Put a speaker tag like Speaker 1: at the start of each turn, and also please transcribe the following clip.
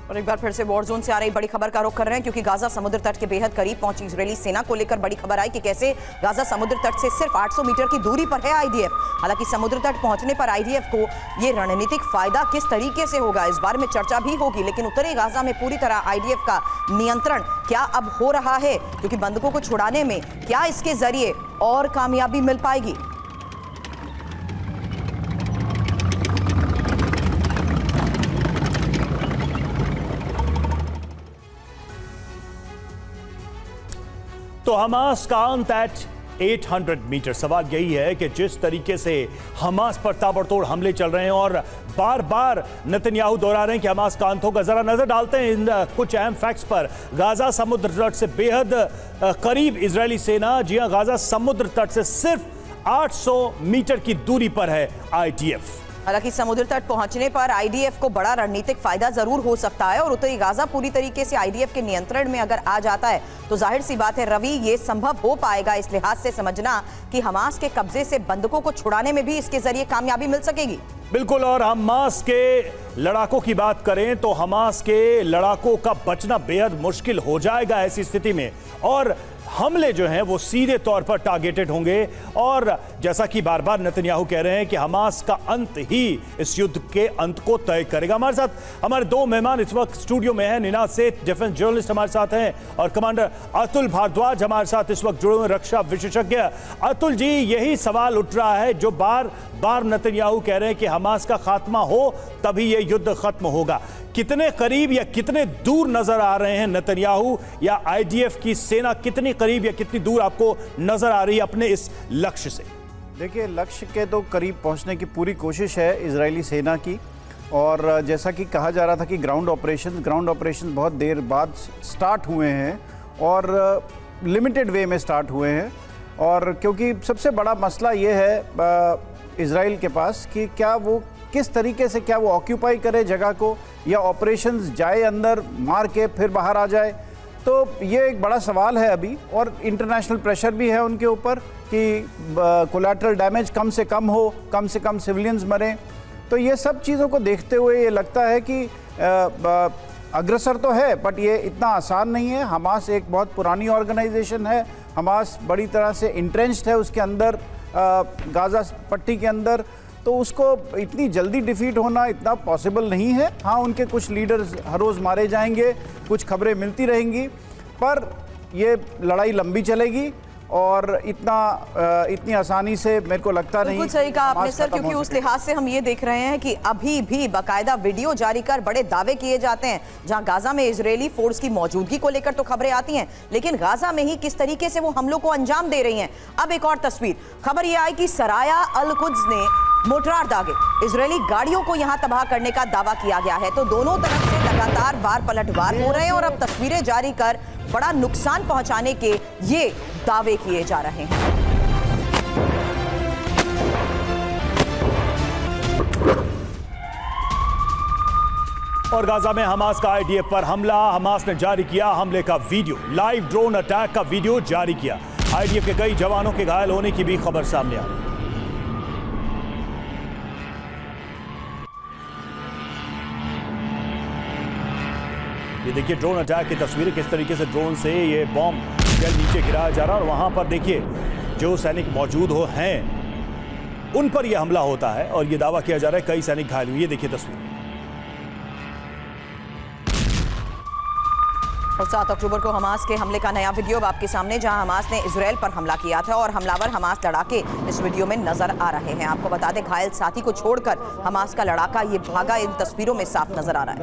Speaker 1: और एक बार फिर से वॉर जोन से आ रही बड़ी खबर का रुख कर रहे हैं, क्योंकि गाजा समुद्र तट के बेहद करीब पहुंची इजरायली सेना को लेकर बड़ी खबर आई कि कैसे गाजा समुद्र तट से सिर्फ 800 मीटर की दूरी पर है आईडीएफ। हालांकि समुद्र तट पहुंचने पर आईडीएफ को ये रणनीतिक फायदा किस तरीके से होगा, इस बारे में चर्चा भी होगी। लेकिन उत्तरी गाजा में पूरी तरह आईडीएफ का नियंत्रण क्या अब हो रहा है, क्योंकि बंधकों को छुड़ाने में क्या इसके जरिए और कामयाबी मिल पाएगी?
Speaker 2: तो हमास का अंत एट 800 मीटर। सवाल यही है कि जिस तरीके से हमास पर ताबड़तोड़ हमले चल रहे हैं और बार बार नेतन्याहू दोहरा रहे हैं कि हमास का अंत होगा, जरा नजर डालते हैं इन कुछ अहम फैक्ट्स पर। गाजा समुद्र तट से बेहद करीब इजरायली सेना, जी हां, गाजा समुद्र तट से सिर्फ 800 मीटर की दूरी पर है आईडीएफ।
Speaker 1: हालांकि समुद्र तट पहुंचने पर आईडीएफ को बड़ा रणनीतिक फायदा जरूर हो सकता है और उत्तरी गाजा पूरी तरीके से आईडीएफ के नियंत्रण में अगर आ जाता है तो जाहिर सी बात है रवि, ये संभव हो पाएगा इस लिहाज से समझना कि हमास के कब्जे से बंधकों को छुड़ाने में भी इसके जरिए कामयाबी मिल सकेगी।
Speaker 2: बिल्कुल। और हमास के लड़ाकों की बात करें तो हमास के लड़ाकों का बचना बेहद मुश्किल हो जाएगा ऐसी स्थिति में, और हमले जो हैं वो सीधे तौर पर टारगेटेड होंगे। और जैसा कि बार बार नेतन्याहू कह रहे हैं कि हमास का अंत ही इस युद्ध के अंत को तय करेगा। हमारे साथ हमारे दो मेहमान इस वक्त स्टूडियो में हैं। निनाद सेठ डिफेंस जर्नलिस्ट हमारे साथ हैं और कमांडर अतुल भारद्वाज हमारे साथ इस वक्त जुड़े हुए, रक्षा विशेषज्ञ। अतुल जी, यही सवाल उठ रहा है जो बार बार नेतन्याहू कह रहे हैं कि हमास का खात्मा हो तभी यह युद्ध खत्म होगा। कितने करीब या कितने दूर नजर आ रहे हैं नेतन्याहू, या आईडीएफ की सेना कितनी करीब या कितनी दूर आपको नजर आ रही है अपने इस लक्ष्य से?
Speaker 3: देखिए, लक्ष्य के तो करीब पहुंचने की पूरी कोशिश है इजरायली सेना की। और जैसा कि कहा जा रहा था कि ग्राउंड ऑपरेशन बहुत देर बाद स्टार्ट हुए हैं और लिमिटेड वे में स्टार्ट हुए हैं। और क्योंकि सबसे बड़ा मसला ये है इजराइल के पास कि क्या वो किस तरीके से, क्या वो ऑक्यूपाई करे जगह को या ऑपरेशंस जाए अंदर मार के फिर बाहर आ जाए, तो ये एक बड़ा सवाल है अभी। और इंटरनेशनल प्रेशर भी है उनके ऊपर कि कोलैटरल डैमेज कम से कम सिविलियंस मरें। तो ये सब चीज़ों को देखते हुए ये लगता है कि अग्रसर तो है बट ये इतना आसान नहीं है। हमास एक बहुत पुरानी ऑर्गेनाइजेशन है, हमास बड़ी तरह से इंट्रेंच्ड है उसके अंदर, गाजा पट्टी के अंदर, तो उसको इतनी जल्दी डिफीट होना इतना पॉसिबल नहीं है। हाँ, उनके कुछ लीडर्स हर रोज़ मारे जाएंगे, कुछ खबरें मिलती रहेंगी, पर ये लड़ाई लंबी चलेगी और इतनी आसानी से मेरे को लगता नहीं।
Speaker 1: बिल्कुल सही कहा आपने सर, क्योंकि उस लिहाज से हम ये देख रहे हैं कि अभी भी बाकायदा वीडियो जारी कर बड़े दावे किए जाते हैं। जहां गाजा में इजरायली फोर्स की मौजूदगी को लेकर तो खबरें आती हैं, लेकिन गाजा में ही किस तरीके से वो हमलों को अंजाम दे रही हैं। अब एक और तस्वीर, खबर ये आई कि सराया अल कुद्स ने मोर्टार दागे, इजरायली गाड़ियों को यहां तबाह करने का दावा किया गया है। तो दोनों तरफ से लगातार वार पलटवार हो रहे हैं और अब तस्वीरें जारी कर बड़ा नुकसान पहुंचाने के ये दावे किए जा रहे हैं।
Speaker 2: और गाजा में हमास का आईडीएफ पर हमला, हमास ने जारी किया हमले का वीडियो, लाइव ड्रोन अटैक का वीडियो जारी किया। आईडीएफ के कई जवानों के घायल होने की भी खबर सामने आ रही है। ये देखिए ड्रोन अटैक की तस्वीरें, किस तरीके से ड्रोन से ये बॉम्ब नीचे गिराया जा रहा है और वहां पर देखिए जो सैनिक मौजूद हैं उन पर यह हमला होता है और ये दावा किया जा रहा है कई सैनिक घायल हुए। ये देखिए तस्वीर।
Speaker 1: और 7 अक्टूबर को हमास के हमले का नया वीडियो अब आपके सामने, जहां हमास ने इजराइल पर हमला किया था और हमलावर हमास लड़ाके इस वीडियो में नजर आ रहे हैं। आपको बता दें, घायल साथी को छोड़कर हमास का लड़ाका ये भागा इन तस्वीरों में साफ नजर आ रहा है।